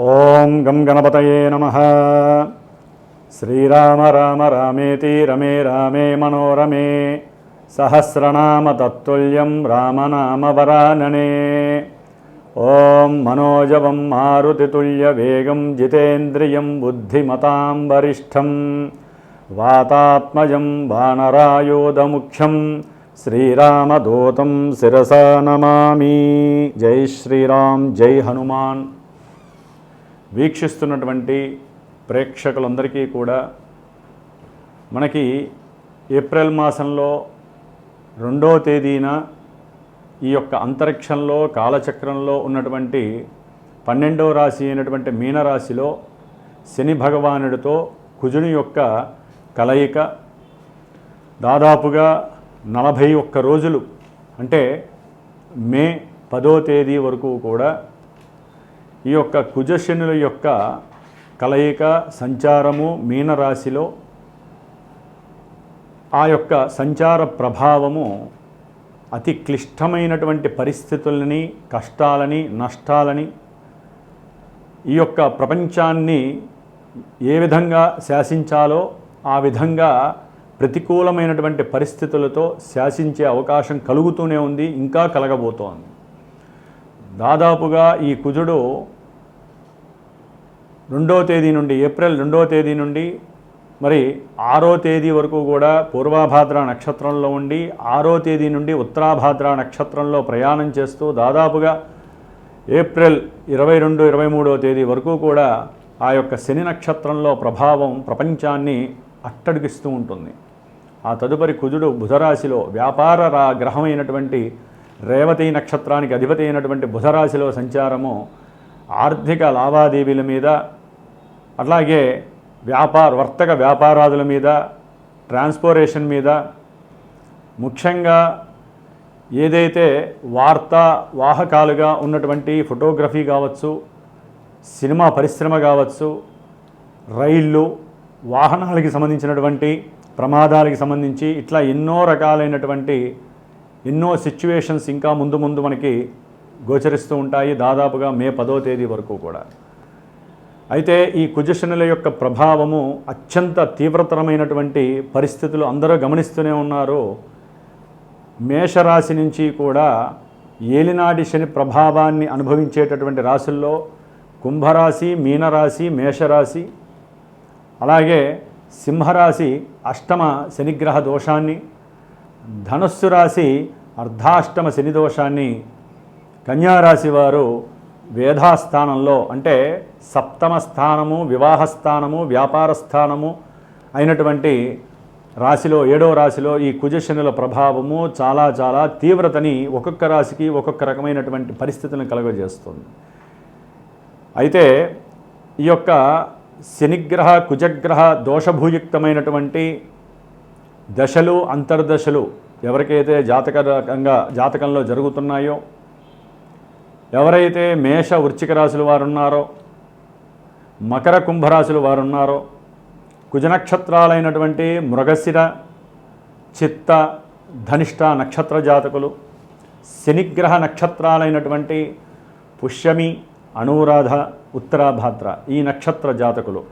ఓం గం గణపతయే నమః. శ్రీరామ రామ రామేతి రమే రామే మనోరమే సహస్రనామ తత్తుల్యం రామనామ వరాననే. ఓం మనోజవం మారుతితుల్య వేగం జితేంద్రియం బుద్ధిమతాం వరిష్టం వాతాత్మజం వానరాయోధముఖ్యం శ్రీరామదూతం శిరసా నమామి. జై శ్రీరామ్, జై హనుమాన్. వీక్షిస్తున్నటువంటి ప్రేక్షకులందరికీ కూడా మనకి ఏప్రిల్ మాసంలో 2వ తేదీన ఈ యొక్క అంతరిక్షంలో కాలచక్రంలో ఉన్నటువంటి 12వ రాశి అయినటువంటి మీనరాశిలో శని భగవానుడితో కుజుని యొక్క కలయిక దాదాపుగా 41 రోజులు, అంటే మే 10వ తేదీ వరకు కూడా ఈ యొక్క కుజశనుల యొక్క కలయిక సంచారము మీనరాశిలో ఆ యొక్క సంచార ప్రభావము అతి క్లిష్టమైనటువంటి పరిస్థితులని, కష్టాలని, నష్టాలని, ఈ యొక్క ప్రపంచాన్ని ఏ విధంగా శాసించాలో ఆ విధంగా ప్రతికూలమైనటువంటి పరిస్థితులతో శాసించే అవకాశం కలుగుతూనే ఉంది, ఇంకా కలగబోతోంది. దాదాపుగా ఈ కుజుడు 2వ తేదీ నుండి, ఏప్రిల్ 2వ తేదీ నుండి మరి 6వ తేదీ వరకు కూడా పూర్వభాద్ర నక్షత్రంలో ఉండి 6వ తేదీ నుండి ఉత్తరాభాద్ర నక్షత్రంలో ప్రయాణం చేస్తూ దాదాపుగా ఏప్రిల్ 22, 23వ తేదీ వరకు కూడా ఆ యొక్క శని నక్షత్రంలో ప్రభావం ప్రపంచాన్ని అట్టడిగిస్తూ ఉంటుంది. ఆ తదుపరి కుజుడు బుధరాశిలో వ్యాపార గ్రహమైనటువంటి రేవతి నక్షత్రానికి అధిపతి అయినటువంటి బుధరాశిలో సంచారము ఆర్థిక లావాదేవీల మీద, అట్లాగే వర్తక వ్యాపారాదుల మీద, ట్రాన్స్పోర్టేషన్ మీద, ముఖ్యంగా ఏదైతే వార్తా వాహకాలుగా ఉన్నటువంటి ఫోటోగ్రఫీ కావచ్చు, సినిమా పరిశ్రమ కావచ్చు, రైళ్ళు, వాహనాలకి సంబంధించినటువంటి ప్రమాదాలకి సంబంధించి ఇట్లా ఎన్నో రకాలైనటువంటి ఎన్నో సిచ్యువేషన్స్ ఇంకా ముందు ముందు మనకి గోచరిస్తూ ఉంటాయి, దాదాపుగా మే 10వ తేదీ వరకు కూడా. అయితే ఈ కుజశనుల యొక్క ప్రభావము అత్యంత తీవ్రతరమైనటువంటి పరిస్థితులు అందరూ గమనిస్తూనే ఉన్నారు. మేషరాశి నుంచి కూడా ఏలినాటి శని ప్రభావాన్ని అనుభవించేటటువంటి రాశుల్లో కుంభరాశి, మీనరాశి, మేషరాశి, అలాగే సింహరాశి అష్టమ శనిగ్రహ దోషాన్ని, ధనుస్సు రాశి అర్ధాష్టమ శని దోషాన్ని, కన్యారాశి వారు వేధాస్థానంలో అంటే సప్తమ స్థానము, వివాహ స్థానము, వ్యాపార స్థానము అయినటువంటి రాశిలో 7వ రాశిలో ఈ కుజశనుల ప్రభావము చాలా చాలా తీవ్రతని ఒక్కొక్క రాశికి ఒక్కొక్క రకమైనటువంటి పరిస్థితులను కలుగజేస్తుంది. అయితే ఈ యొక్క శనిగ్రహ కుజగ్రహ దోషభూయుక్తమైనటువంటి దశలు, అంతర్దశలు ఎవరికైతే జాతకంలో జరుగుతున్నాయో, ఎవరైతే మేష వృశ్చిక రాశులు వారు ఉన్నారో, మకర కుంభరాశులు వారు ఉన్నారో, కుజనక్షత్రాలైనటువంటి మృగశిర, చిత్త, ధనిష్ట నక్షత్ర జాతకులు, శనిగ్రహ నక్షత్రాలైనటువంటి పుష్యమి, అనురాధ, ఉత్తరాభాద్ర ఈ నక్షత్ర జాతకులు,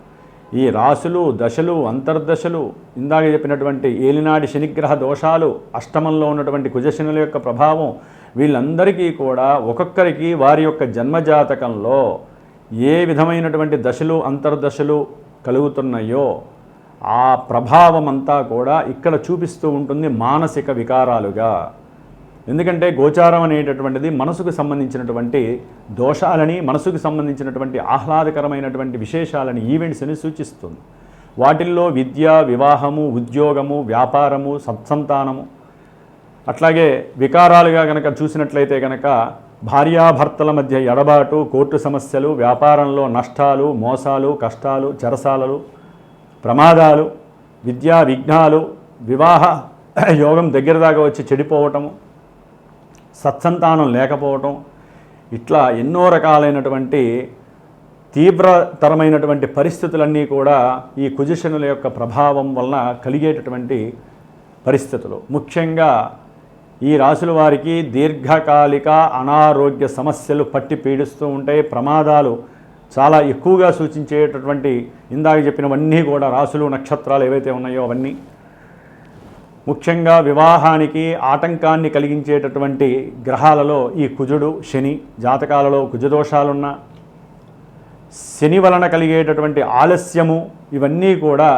ఈ రాశులు, దశలు, అంతర్దశలు, ఇందాక చెప్పినటువంటి ఏలినాడి శనిగ్రహ దోషాలు, అష్టమంలో ఉన్నటువంటి కుజశనుల యొక్క ప్రభావం, వీళ్ళందరికీ కూడా ఒక్కొక్కరికి వారి యొక్క జన్మజాతకంలో ఏ విధమైనటువంటి దశలు, అంతర్దశలు కలుగుతున్నాయో ఆ ప్రభావం అంతా కూడా ఇక్కడ చూపిస్తూ ఉంటుంది మానసిక వికారాలుగా. ఎందుకంటే గోచారం అనేటటువంటిది మనసుకు సంబంధించినటువంటి దోషాలని, మనసుకు సంబంధించినటువంటి ఆహ్లాదకరమైనటువంటి విశేషాలని, ఈవెంట్స్ని సూచిస్తుంది. వాటిల్లో విద్య, వివాహము, ఉద్యోగము, వ్యాపారము, సత్సంతానము, అట్లాగే వికారాలుగా కనుక చూసినట్లయితే కనుక భార్యాభర్తల మధ్య ఎడబాటు, కోర్టు సమస్యలు, వ్యాపారంలో నష్టాలు, మోసాలు, కష్టాలు, చెరసాలలు, ప్రమాదాలు, విద్యా విఘ్నాలు, వివాహ యోగం దగ్గర దాకా వచ్చి చెడిపోవటము, సత్సంతానం లేకపోవటం, ఇట్లా ఎన్నో రకాలైనటువంటి తీవ్రతరమైనటువంటి పరిస్థితులన్నీ కూడా ఈ కుజశనుల యొక్క ప్రభావం వలన కలిగేటటువంటి పరిస్థితులు. ముఖ్యంగా ఈ రాశుల వారికి దీర్ఘకాలిక అనారోగ్య సమస్యలు పట్టి పీడిస్తూ ఉంటాయి, ప్రమాదాలు చాలా ఎక్కువగా సూచించేటటువంటి ఇందాక చెప్పినవన్నీ కూడా రాసులు నక్షత్రాలు ఏవైతే ఉన్నాయో అవన్నీ ముఖ్యంగా వివాహానికి ఆటంకాన్ని కలిగించేటటువంటి గ్రహాలలో ఈ కుజుడు శని, జాతకాలలో కుజదోషాలున్న శని వలన కలిగేటటువంటి ఆలస్యము ఇవన్నీ కూడా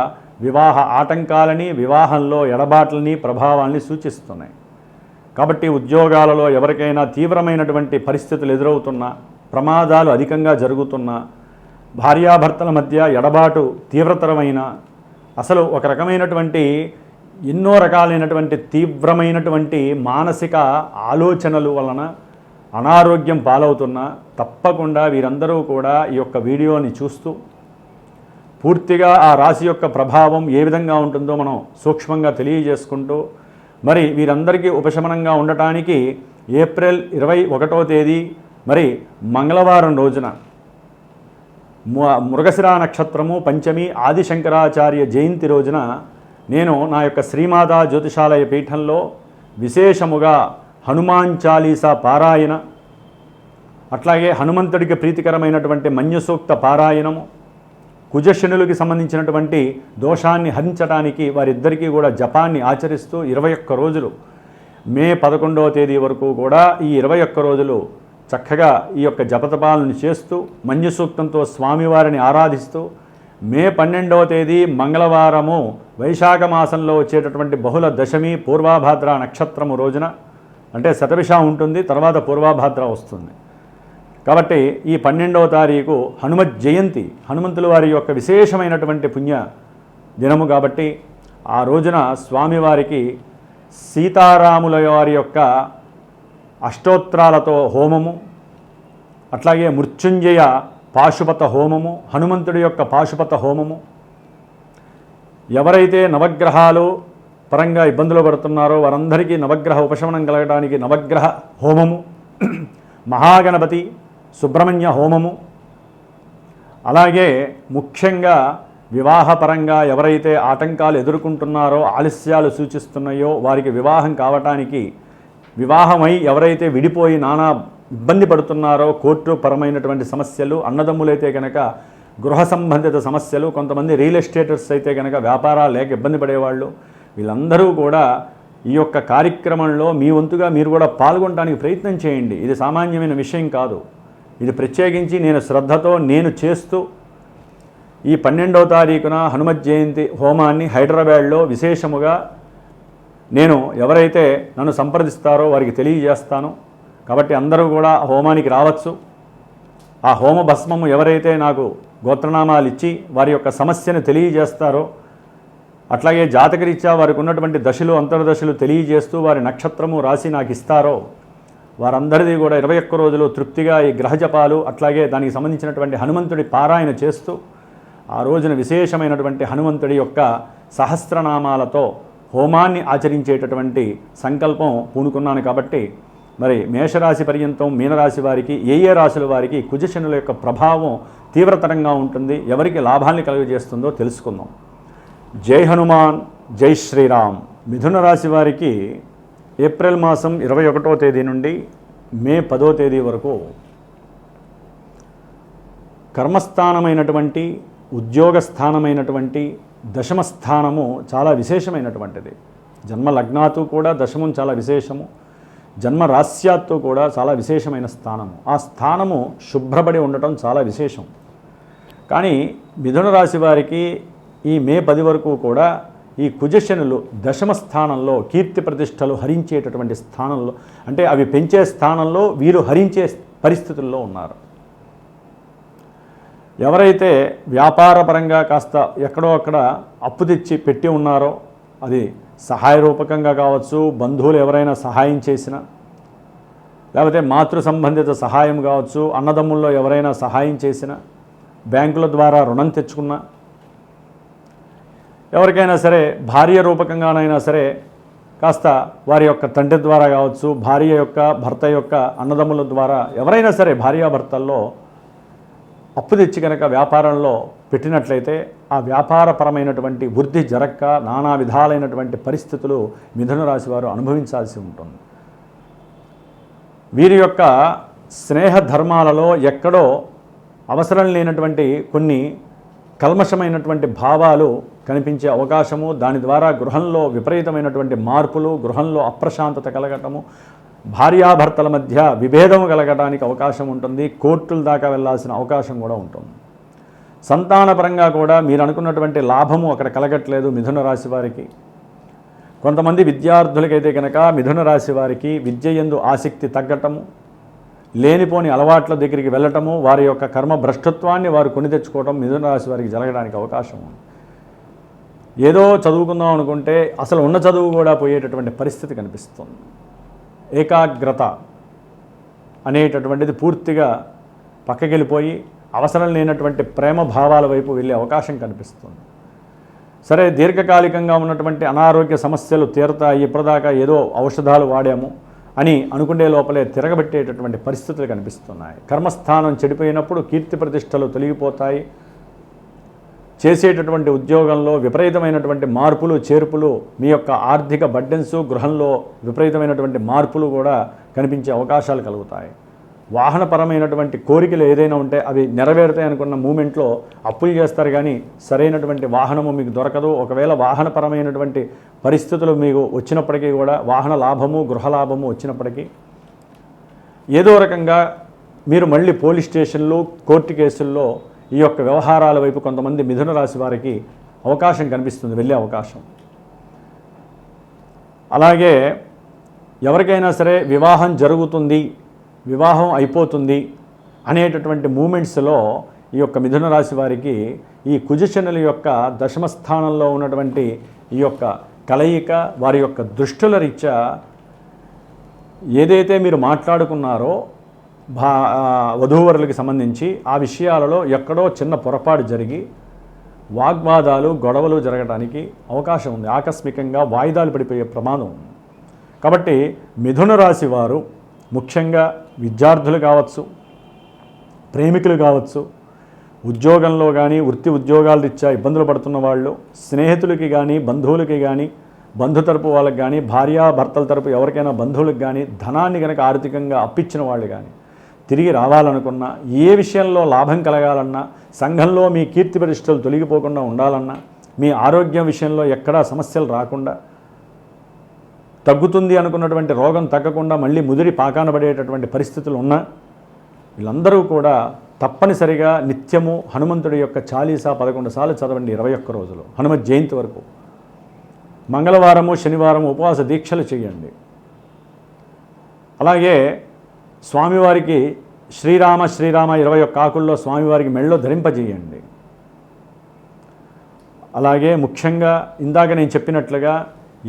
వివాహ ఆటంకాలని, వివాహంలో ఎడబాట్లని, ప్రభావాల్ని సూచిస్తున్నాయి. కాబట్టి ఉద్యోగాలలో ఎవరికైనా తీవ్రమైనటువంటి పరిస్థితులు ఎదురవుతున్నా, ప్రమాదాలు అధికంగా జరుగుతున్నా, భార్యాభర్తల మధ్య ఎడబాటు తీవ్రతరమైన, అసలు ఒక రకమైనటువంటి ఎన్నో రకాలైనటువంటి తీవ్రమైనటువంటి మానసిక ఆలోచనలు వలన అనారోగ్యం పాలవుతున్నా తప్పకుండా వీరందరూ కూడా ఈ యొక్క వీడియోని చూస్తూ పూర్తిగా ఆ రాశి యొక్క ప్రభావం ఏ విధంగా ఉంటుందో మనం సూక్ష్మంగా తెలియజేసుకుంటూ మరి వీరందరికీ ఉపశమనంగా ఉండటానికి ఏప్రిల్ 21వ తేదీ మరి మంగళవారం రోజున మృగశిర నక్షత్రము పంచమి ఆదిశంకరాచార్య జయంతి రోజున నేను నా యొక్క శ్రీమాతా జ్యోతిషాలయ పీఠంలో విశేషముగా హనుమాన్ చాలీసా పారాయణ, అట్లాగే హనుమంతుడికి ప్రీతికరమైనటువంటి మన్యుసూక్త పారాయణము, కుజశనులకి సంబంధించినటువంటి దోషాన్ని హరించడానికి వారిద్దరికీ కూడా జపాన్ని ఆచరిస్తూ 21 రోజులు మే 11వ తేదీ వరకు కూడా ఈ 21 రోజులు చక్కగా ఈ యొక్క జపతపాలను చేస్తూ మన్యుసూక్తంతో స్వామివారిని ఆరాధిస్తూ మే 12వ తేదీ మంగళవారము వైశాఖ మాసంలో వచ్చేటటువంటి బహుళ దశమి పూర్వాభాద్ర నక్షత్రము రోజున, అంటే శతభిష ఉంటుంది, తర్వాత పూర్వాభాద్ర వస్తుంది. కాబట్టి ఈ 12వ తారీఖు హనుమత్ జయంతి, హనుమంతుల వారి యొక్క విశేషమైనటువంటి పుణ్య దినము కాబట్టి ఆ రోజున స్వామివారికి సీతారాముల వారి యొక్క అష్టోత్తరాలతో హోమము, అట్లాగే మృత్యుంజయ పాశుపత హోమము, హనుమంతుడి యొక్క పాశుపత హోమము, ఎవరైతే నవగ్రహాలు పరంగా ఇబ్బందులు పడుతున్నారో వారందరికీ నవగ్రహ ఉపశమనం కలగడానికి నవగ్రహ హోమము, మహాగణపతి సుబ్రహ్మణ్య హోమము, అలాగే ముఖ్యంగా వివాహపరంగా ఎవరైతే ఆటంకాలు ఎదుర్కొంటున్నారో, ఆలస్యాలు సూచిస్తున్నాయో వారికి వివాహం కావటానికి, వివాహమై ఎవరైతే విడిపోయి నానా ఇబ్బంది పడుతున్నారో కోర్టు పరమైనటువంటి సమస్యలు, అన్నదమ్ములైతే కనుక గృహ సంబంధిత సమస్యలు, కొంతమంది రియల్ ఎస్టేటర్స్ అయితే కనుక వ్యాపారాలు లేక ఇబ్బంది పడేవాళ్ళు, వీళ్ళందరూ కూడా ఈ యొక్క కార్యక్రమంలో మీ వంతుగా మీరు కూడా పాల్గొనడానికి ప్రయత్నం చేయండి. ఇది సామాన్యమైన విషయం కాదు. ఇది ప్రత్యేకించి నేను శ్రద్ధతో నేను చేస్తూ ఈ 12వ తారీఖున హనుమత్ జయంతి హోమాన్ని హైదరాబాద్లో విశేషముగా నేను ఎవరైతే నన్ను సంప్రదిస్తారో వారికి తెలియజేస్తాను. కాబట్టి అందరూ కూడా హోమానికి రావచ్చు. ఆ హోమ భస్మము ఎవరైతే నాకు గోత్రనామాలు ఇచ్చి వారి యొక్క సమస్యను తెలియజేస్తారో, అట్లాగే జాతకరీత్యా వారికి ఉన్నటువంటి దశలు అంతర్దశలు తెలియజేస్తూ వారి నక్షత్రము రాసి నాకు ఇస్తారో వారందరిది కూడా 21 రోజులు తృప్తిగా ఈ గ్రహజపాలు, అట్లాగే దానికి సంబంధించినటువంటి హనుమంతుడి పారాయణ చేస్తూ ఆ రోజున విశేషమైనటువంటి హనుమంతుడి యొక్క సహస్రనామాలతో హోమాన్ని ఆచరించేటటువంటి సంకల్పం పూనుకున్నాను. కాబట్టి మరి మేషరాశి పర్యంతం మీనరాశి వారికి ఏ రాశుల వారికి కుజశనుల యొక్క ప్రభావం తీవ్రతరంగా ఉంటుంది, ఎవరికి లాభాన్ని కలుగజేస్తుందో తెలుసుకుందాం. జై హనుమాన్, జై శ్రీరామ్. మిథున రాశి వారికి ఏప్రిల్ మాసం 21వ తేదీ నుండి మే 10వ తేదీ వరకు కర్మస్థానమైనటువంటి ఉద్యోగ స్థానమైనటువంటి దశమ స్థానము చాలా విశేషమైనటువంటిది. జన్మ లగ్నాతు కూడా దశమం చాలా విశేషము, జన్మ రాస్యాత్తు కూడా చాలా విశేషమైన స్థానము. ఆ స్థానము శుభ్రపడి ఉండటం చాలా విశేషం. కానీ మిథున రాశి వారికి ఈ మే 10 వరకు కూడా ఈ కుజశనులు దశమ స్థానంలో కీర్తి ప్రతిష్టలు హరించేటటువంటి స్థానంలో, అంటే అవి పెంచే స్థానంలో వీరు హరించే పరిస్థితుల్లో ఉన్నారు. ఎవరైతే వ్యాపారపరంగా కాస్త ఎక్కడో అక్కడ అప్పు తెచ్చి పెట్టి ఉన్నారో, అది సహాయ రూపకంగా కావచ్చు, బంధువులు ఎవరైనా సహాయం చేసినా, లేకపోతే మాతృ సంబంధిత సహాయం కావచ్చు, అన్నదమ్ముల్లో ఎవరైనా సహాయం చేసినా, బ్యాంకుల ద్వారా రుణం తెచ్చుకున్నా, ఎవరికైనా సరే భార్య రూపకంగానైనా సరే కాస్త వారి యొక్క తండ్రి ద్వారా కావచ్చు, భార్య యొక్క భర్త యొక్క అన్నదమ్ముల ద్వారా ఎవరైనా సరే భార్యాభర్తల్లో అప్పు తెచ్చి కనుక వ్యాపారంలో పెట్టినట్లయితే ఆ వ్యాపారపరమైనటువంటి వృద్ధి జరక్క నానా విధాలైనటువంటి పరిస్థితులు మిథున రాశి వారు అనుభవించాల్సి ఉంటుంది. వీరి యొక్క స్నేహ ధర్మాలలో ఎక్కడో అవసరం లేనటువంటి కొన్ని కల్మషమైనటువంటి భావాలు కనిపించే అవకాశము, దాని ద్వారా గృహంలో విపరీతమైనటువంటి మార్పులు, గృహంలో అప్రశాంతత కలగటము, భార్యాభర్తల మధ్య విభేదం కలగడానికి అవకాశం ఉంటుంది. కోర్టుల దాకా వెళ్ళాల్సిన అవకాశం కూడా ఉంటుంది. సంతానపరంగా కూడా మీరు అనుకున్నటువంటి లాభము అక్కడ కలగట్లేదు మిథున రాశి వారికి. కొంతమంది విద్యార్థులకైతే కనుక మిథున రాశి వారికి విద్య యందు ఆసక్తి తగ్గటము, లేనిపోని అలవాట్ల దగ్గరికి వెళ్ళటము, వారి యొక్క కర్మ భ్రష్టత్వాన్ని వారు కొని తెచ్చుకోవడం మిథున రాశి వారికి జరగడానికి అవకాశం ఉంది. ఏదో చదువుకుందాం అనుకుంటే అసలు ఉన్న చదువు కూడా పోయేటటువంటి పరిస్థితి కనిపిస్తుంది. ఏకాగ్రత అనేటటువంటిది పూర్తిగా పక్కకెళ్ళిపోయి అవసరం లేనటువంటి ప్రేమ భావాల వైపు వెళ్ళే అవకాశం కనిపిస్తుంది. సరే, దీర్ఘకాలికంగా ఉన్నటువంటి అనారోగ్య సమస్యలు తీరతాయి, ఇప్పటిదాకా ఏదో ఔషధాలు వాడాము అని అనుకునే లోపలే తిరగబెట్టేటటువంటి పరిస్థితులు కనిపిస్తున్నాయి. కర్మస్థానం చెడిపోయినప్పుడు కీర్తి ప్రతిష్టలు తొలగిపోతాయి. చేసేటటువంటి ఉద్యోగంలో విపరీతమైనటువంటి మార్పులు చేర్పులు, మీ యొక్క ఆర్థిక బర్డెన్స్, గృహంలో విపరీతమైనటువంటి మార్పులు కూడా కనిపించే అవకాశాలు కలుగుతాయి. వాహనపరమైనటువంటి కోరికలు ఏదైనా ఉంటే అవి నెరవేరుతాయి అనుకున్న మూమెంట్లో అప్పులు చేస్తారు, కానీ సరైనటువంటి వాహనము మీకు దొరకదు. ఒకవేళ వాహనపరమైనటువంటి పరిస్థితులు మీకు వచ్చినప్పటికీ కూడా, వాహన లాభము గృహ లాభము వచ్చినప్పటికీ ఏదో రకంగా మీరు మళ్ళీ పోలీస్ స్టేషన్లు, కోర్టు కేసుల్లో ఈ యొక్క వ్యవహారాల వైపు కొంతమంది మిథున రాశి వారికి అవకాశం కనిపిస్తుంది, వెళ్ళే అవకాశం. అలాగే ఎవరికైనా సరే వివాహం జరుగుతుంది, వివాహం అయిపోతుంది అనేటటువంటి మూమెంట్స్లో ఈ యొక్క మిథున రాశి వారికి ఈ కుజశనుల యొక్క దశమ స్థానంలో ఉన్నటువంటి ఈ యొక్క కలయిక, వారి యొక్క దృష్టుల రీత్యా ఏదైతే మీరు మాట్లాడుకున్నారో వధూవరులకు సంబంధించి ఆ విషయాలలో ఎక్కడో చిన్న పొరపాటు జరిగి వాగ్వాదాలు, గొడవలు జరగడానికి అవకాశం ఉంది. ఆకస్మికంగా వాయిదాలు పడిపోయే ప్రమాదం ఉంది. కాబట్టి మిథున రాశి వారు ముఖ్యంగా విద్యార్థులు కావచ్చు, ప్రేమికులు కావచ్చు, ఉద్యోగంలో కానీ వృత్తి ఉద్యోగాల రీత్యా ఇబ్బందులు పడుతున్న వాళ్ళు, స్నేహితులకి కానీ బంధువులకి కానీ, బంధు తరపు వాళ్ళకి కానీ, భార్యాభర్తల తరపు ఎవరికైనా బంధువులకు కానీ ధనాన్ని కనుక ఆర్థికంగా అప్పించిన వాళ్ళు కానీ తిరిగి రావాలనుకున్నా, ఏ విషయంలో లాభం కలగాలన్నా, సంఘంలో మీ కీర్తి ప్రతిష్టలు తొలగిపోకుండా ఉండాలన్నా, మీ ఆరోగ్యం విషయంలో ఎక్కడా సమస్యలు రాకుండా, తగ్గుతుంది అనుకున్నటువంటి రోగం తగ్గకుండా మళ్ళీ ముదిరి పాకాన పడేటటువంటి పరిస్థితులు ఉన్నా, వీళ్ళందరూ కూడా తప్పనిసరిగా నిత్యము హనుమంతుడి యొక్క చాలీసా 11 సార్లు చదవండి 21 రోజులు, హనుమత్ జయంతి వరకు. మంగళవారము శనివారం ఉపవాస దీక్షలు చేయండి. అలాగే స్వామివారికి శ్రీరామ శ్రీరామ 21 ఆకుల్లో స్వామివారికి మెళ్ళో ధరింపజేయండి. అలాగే ముఖ్యంగా ఇందాక నేను చెప్పినట్లుగా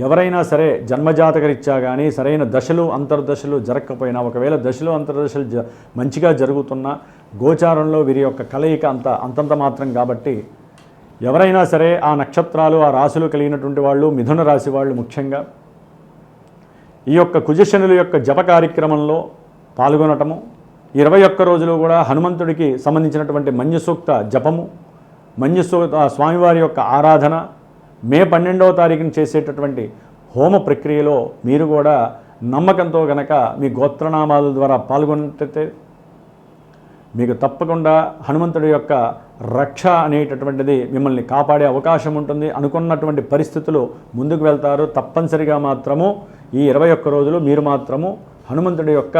ఎవరైనా సరే జన్మజాతకరీత్యా కానీ సరైన దశలు అంతర్దశలు జరగకపోయినా, ఒకవేళ దశలు అంతర్దశలు మంచిగా జరుగుతున్నా గోచారంలో వీరి యొక్క కలయిక అంతంత మాత్రం కాబట్టి ఎవరైనా సరే ఆ నక్షత్రాలు, ఆ రాశులు కలిగినటువంటి వాళ్ళు, మిథున రాశి వాళ్ళు ముఖ్యంగా ఈ యొక్క కుజశనుల యొక్క జప కార్యక్రమంలో పాల్గొనటము, 21 రోజులు కూడా హనుమంతుడికి సంబంధించినటువంటి మన్యసూక్త జపము, మన్యసూక్త స్వామివారి యొక్క ఆరాధన, మే 12వ తారీఖున చేసేటటువంటి హోమ ప్రక్రియలో మీరు కూడా నమ్మకంతో గనక మీ గోత్రనామాల ద్వారా పాల్గొంటే మీకు తప్పకుండా హనుమంతుడి యొక్క రక్ష అనేటటువంటిది మిమ్మల్ని కాపాడే అవకాశం ఉంటుంది. అనుకున్నటువంటి పరిస్థితులు ముందుకు వెళ్తారు. తప్పనిసరిగా మాత్రము ఈ 21 రోజులు మీరు మాత్రము హనుమంతుడి యొక్క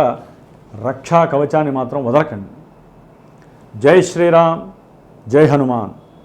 రక్షా కవచాన్ని మాత్రం వదలకండి. జై శ్రీరామ్, జై హనుమాన్.